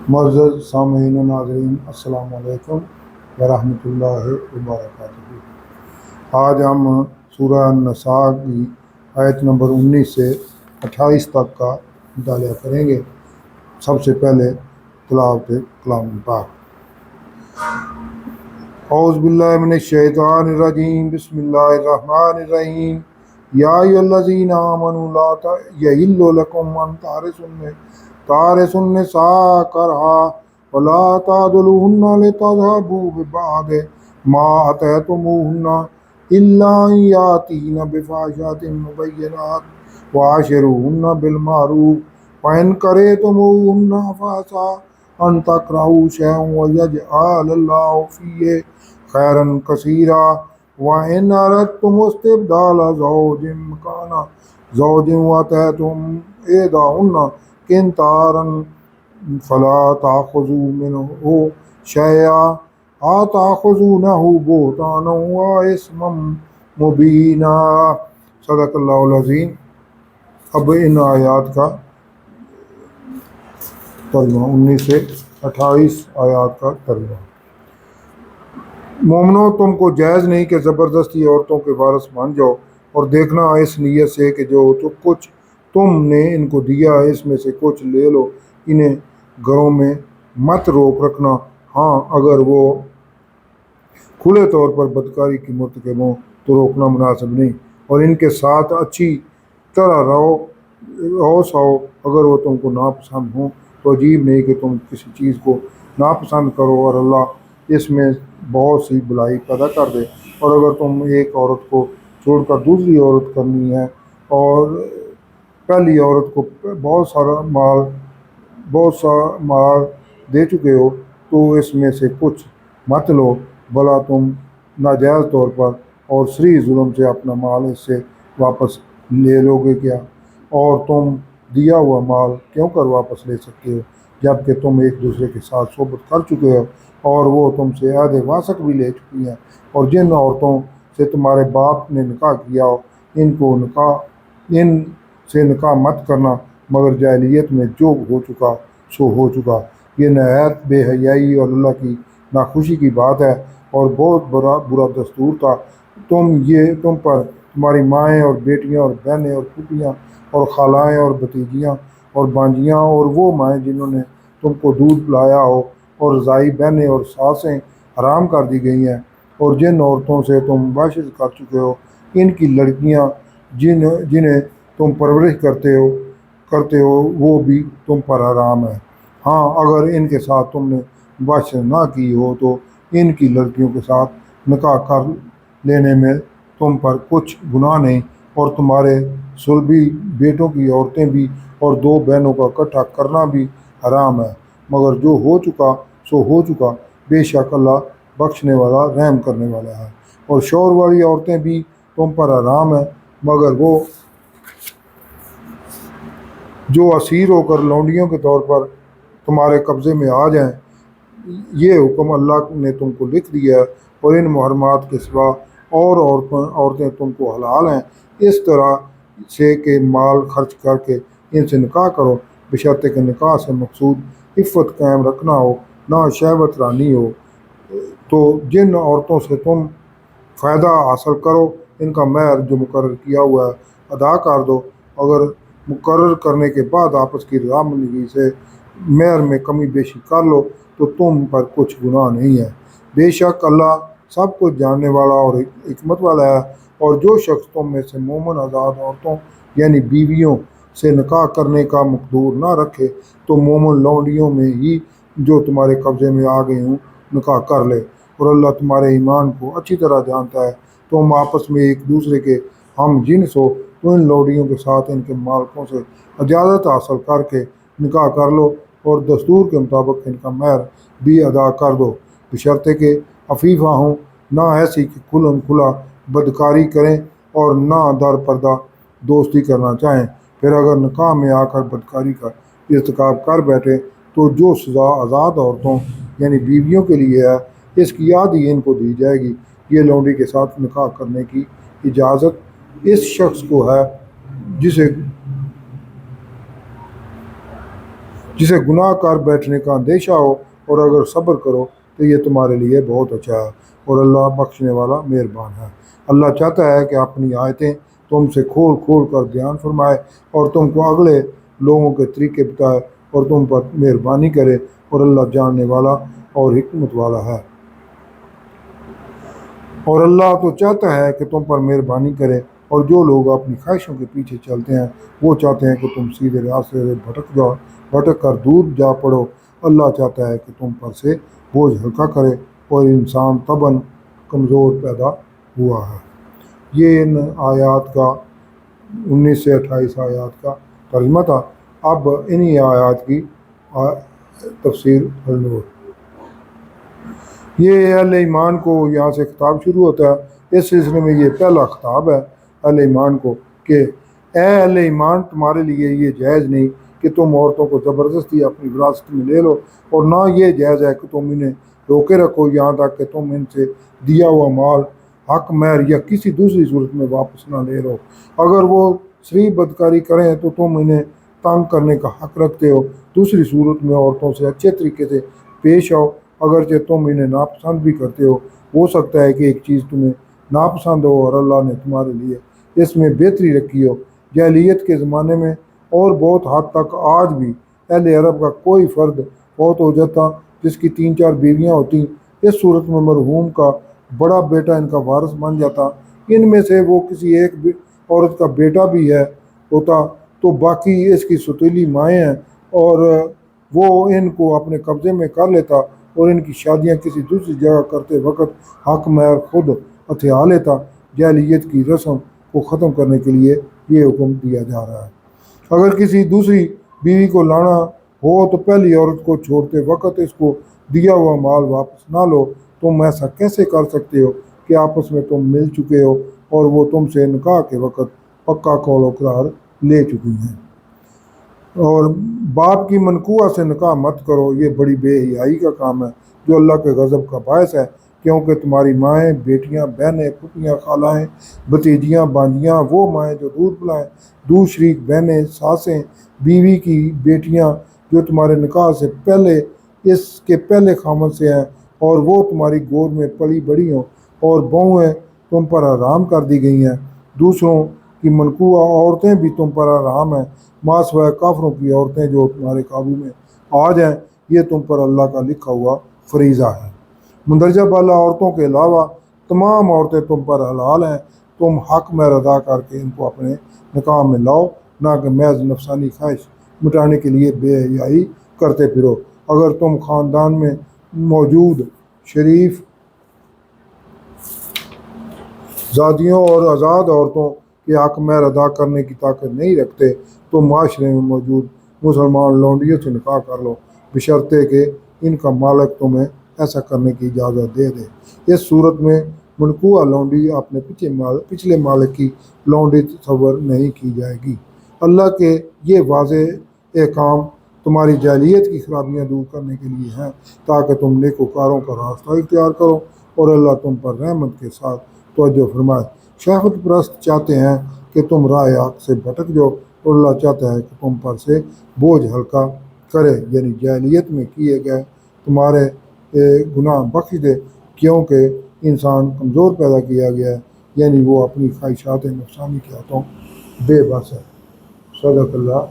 معزز سامعین و ناظرین، السلام علیکم ورحمۃ اللہ وبرکاتہ۔ آج ہم سورہ النساء کی آیت نمبر 19 سے 28 تک کا مطالعہ کریں گے۔ سب سے پہلے تلاوت کلام پاک۔ اعوذ باللہ من الشیطان الرجیم، بسم اللہ الرحمن الرحیم۔ یا ایھا الذین آمنوا لا یحل لکم ان تارثوا النساء کرہا ولا تعضلوہن لتذہبوا ببعض ما آتیتموہن الا ان یاتین بفاحشۃ مبینۃ وعاشروہن بالمعروف وإن کرہتموہن فعسیٰ ان تکرہوا شیئا ویجعل اللہ فیہ خیرا کثیرا وإن أردتم استبدال زوج مکان زوج وآتیتم إحداہن قنطارا فلا تأخذوا منه شيئا أتأخذونه بهتانا وإثما مبینا۔ صدق اللہ العظیم۔ اب ان آیات کا ترجمہ، 19 سے 28 آیات کا ترجمہ۔ مومنو، تم کو جائز نہیں کہ زبردستی عورتوں کے وارث بن جاؤ، اور دیکھنا اس نیت سے کہ جو کچھ تم نے ان کو دیا اس میں سے کچھ لے لو۔ انہیں گھروں میں مت روک رکھنا، ہاں اگر وہ کھلے طور پر بدکاری کی مرتکب ہوں تو روکنا مناسب نہیں، اور ان کے ساتھ اچھی طرح رہو سہو۔ اگر وہ تم کو ناپسند ہوں تو عجیب نہیں کہ تم کسی چیز کو ناپسند کرو، اور اللہ اس میں بہت سی بھلائی پیدا کر دے۔ اور اگر تم ایک عورت کو چھوڑ کر دوسری عورت کرنی ہے اور پہلی عورت کو بہت سا مال دے چکے ہو تو اس میں سے کچھ مت لو، بھلا تم ناجائز طور پر اور صریح ظلم سے اپنا مال اس سے واپس لے لو گے کیا؟ اور تم دیا ہوا مال کیوں کر واپس لے سکتے ہو جب کہ تم ایک دوسرے کے ساتھ صحبت کر چکے ہو اور وہ تم سے عہد واثق بھی لے چکی ہیں؟ اور جن عورتوں سے تمہارے باپ نے نکاح کیا ہو ان سے نکاح مت کرنا، مگر جاہلیت میں جو ہو چکا سو ہو چکا۔ یہ نہایت بے حیائی اور اللہ کی ناخوشی کی بات ہے اور بہت برا دستور تھا۔ تم پر تمہاری مائیں اور بیٹیاں اور بہنیں اور پھوپھیاں اور خالائیں اور بھتیجیاں اور بانجیاں اور وہ مائیں جنہوں نے تم کو دودھ پلایا ہو اور رضاعی بہنیں اور ساسیں حرام کر دی گئی ہیں، اور جن عورتوں سے تم باشد کر چکے ہو ان کی لڑکیاں جنہیں تم پرورش کرتے ہو وہ بھی تم پر حرام ہے۔ ہاں اگر ان کے ساتھ تم نے باشد نہ کی ہو تو ان کی لڑکیوں کے ساتھ نکاح کر لینے میں تم پر کچھ گناہ نہیں، اور تمہارے صلبی بیٹوں کی عورتیں بھی اور دو بہنوں کا اکٹھا کرنا بھی حرام ہے، مگر جو ہو چکا سو ہو چکا۔ بے شک اللہ بخشنے والا رحم کرنے والا ہے۔ اور شوہر والی عورتیں بھی تم پر حرام ہیں، مگر وہ جو اسیر ہو کر لونڈیوں کے طور پر تمہارے قبضے میں آ جائیں۔ یہ حکم اللہ نے تم کو لکھ دیا ہے، اور ان محرمات کے سوا اور عورتیں تم کو حلال ہیں، اس طرح سے کہ مال خرچ کر کے ان سے نکاح کرو، بشرطے کہ نکاح سے مقصود عفت قائم رکھنا ہو، نہ شہوت رانی ہو۔ تو جن عورتوں سے تم فائدہ حاصل کرو ان کا مہر جو مقرر کیا ہوا ہے ادا کر دو۔ اگر مقرر کرنے کے بعد آپس کی رضامندی سے مہر میں کمی بیشی کر لو تو تم پر کچھ گناہ نہیں ہے۔ بے شک اللہ سب کچھ جاننے والا اور حکمت والا ہے۔ اور جو شخص تم میں سے مومن آزاد عورتوں یعنی بیویوں سے نکاح کرنے کا مقدور نہ رکھے تو مومن لونڈیوں میں ہی جو تمہارے قبضے میں آ گئی ہوں نکاح کر لے، اور اللہ تمہارے ایمان کو اچھی طرح جانتا ہے۔ تم آپس میں ایک دوسرے کے ہم جنس ہو تو ان لونڈیوں کے ساتھ ان کے مالکوں سے اجازت حاصل کر کے نکاح کر لو، اور دستور کے مطابق ان کا مہر بھی ادا کر دو، بشرطے کہ عفیفہ ہوں، نہ ایسی کہ کھلم کھلا بدکاری کریں اور نہ در پردہ دوستی کرنا چاہیں۔ پھر اگر نکاح میں آ کر بدکاری کا ارتکاب کر بیٹھے تو جو سزا آزاد عورتوں یعنی بیویوں کے لیے ہے اس کی آدھی ان کو دی جائے گی۔ یہ لونڈی کے ساتھ نکاح کرنے کی اجازت اس شخص کو ہے जिसे गुनाह कर बैठने का अंदेशा हो, और अगर सब्र करो तो ये तुम्हारे लिए बहुत अच्छा है, और अल्लाह बख्शने वाला मेहरबान है। अल्लाह चाहता है कि अपनी आयतें तुमसे खोल खोल कर बयान फरमाए और तुमको अगले लोगों के तरीके बताए और तुम पर मेहरबानी करे, और अल्लाह जानने वाला और हिकमत वाला है। और अल्लाह तो चाहता है कि तुम पर मेहरबानी करे, और जो लोग अपनी ख्वाहिशों के पीछे चलते हैं वो चाहते हैं कि तुम सीधे रास्ते से भटक कर दूर जा पड़ो। अल्लाह चाहता है कि तुम पर से बोझ हल्का करे, और इंसान तबन कमज़ोर पैदा हुआ है। ये इन आयात का 19 से 28 आयात का तर्जुमा था। अब इन्हीं आयात की तफसीर हज़ूर। ये अहले ईमान को यहाँ से खिताब शुरू होता है। इस सिलसिले में ये पहला खिताब है अहले ईमान को कि ए अहले ईमान, तुम्हारे लिए ये जायज़ नहीं कि तुम औरतों को ज़बरदस्ती अपनी विरासत में ले लो, और ना ये जायज़ है कि तुम इन्हें रोके रखो यहाँ तक कि तुम इनसे दिया हुआ माल, हक, महर या किसी दूसरी सूरत में वापस ना ले लो। अगर वो शरीफ बदकारी करें तो तुम इन्हें तंग करने का हक रखते हो। दूसरी सूरत में औरतों से अच्छे तरीके से पेश आओ, अगरचे तुम इन्हें नापसंद भी करते हो सकता है कि एक चीज़ तुम्हें नापसंद हो और अल्लाह ने तुम्हारे लिए इसमें बेहतरी रखी हो। जाहिलियत के ज़माने में और बहुत हद तक आज भी अहले अरब का कोई फ़र्द फौत हो जाता जिसकी 3-4 बीवियाँ होती, इस सूरत में मरहूम का बड़ा बेटा इनका वारिस बन जाता। इनमें से वो किसी एक औरत का बेटा भी है होता तो बाकी इसकी सतीली माएँ हैं, और वो इनको अपने कब्ज़े में कर लेता और इनकी शादियाँ किसी दूसरी जगह करते वक्त हक महर खुद हथिया लेता। जाहिलियत की रस्म को ख़त्म करने के लिए ये हुक्म दिया जा रहा है। अगर किसी दूसरी बीवी को लाना हो तो पहली औरत को छोड़ते वक्त इसको दिया हुआ माल वापस ना लो। तुम ऐसा कैसे कर सकते हो कि आपस में तुम मिल चुके हो और वो तुमसे निकाह के वक्त पक्का कौल करार ले चुकी हैं। और बाप की मनकुआ से निकाह मत करो, ये बड़ी बेहयाई का काम है जो अल्लाह के गज़ब का बायस है, क्योंकि तुम्हारी माएँ, बेटियाँ, बहनें, फूफियाँ, खालाएँ, भतीजियाँ, बांजियाँ, वो माएँ जो दूध पिलाएँ, दूध शरीक बहनें, सासें, बीवी की बेटियाँ जो तुम्हारे निकाह से पहले इसके पहले खामद से हैं और वो तुम्हारी गोद में पली बड़ी हों, और बहुएँ तुम पर हराम कर दी गई हैं। दूसरों की मनकुआ औरतें भी तुम पर हराम हैं, मासवाए काफरों की औरतें जो तुम्हारे काबू में आ जाएं, ये तुम पर अल्लाह का लिखा हुआ फरीज़ा है। मुंदरजा बाला औरतों के अलावा तमाम औरतें तुम पर हलाल हैं। तुम हक में अदा करके इनको अपने निकाह में लाओ, ना कि महज नफसानी ख्वाहिश मिटाने के लिए बेहयाई करते फिरो। अगर तुम ख़ानदान में मौजूद शरीफ ज़ादियों और आज़ाद औरतों के हक महर अदा करने की ताकत नहीं रखते तो माशरे में मौजूद मुसलमान लौंडियों से निकाह कर लो, बशर्ते कि इनका मालिक तुम्हें ऐसा करने की इजाज़त दे दे। इस सूरत में मनकुआ लौंडी अपने पिछले मालिक की लौंडी तस्वर नहीं की जाएगी। अल्लाह के ये वाज़ेह अहकाम तुम्हारी जाहिलियत की खराबियाँ दूर करने के लिए हैं, ताकि तुम नेकोकारों का रास्ता इख्तियार करो और अल्लाह तुम पर रहमत के साथ तवज्जो फरमाए। शहवत परस्त चाहते हैं कि तुम राह हक से भटक जाओ, और अल्लाह चाहता है कि तुम पर से बोझ हल्का करे, यानी जाहिलियत में किए गए तुम्हारे गुनाह बख्श दे, क्योंकि इंसान कमज़ोर पैदा किया गया है, यानी वो अपनी ख्वाहिशात नफसानी के हाथों बेबस है। सदक़ल्लाह।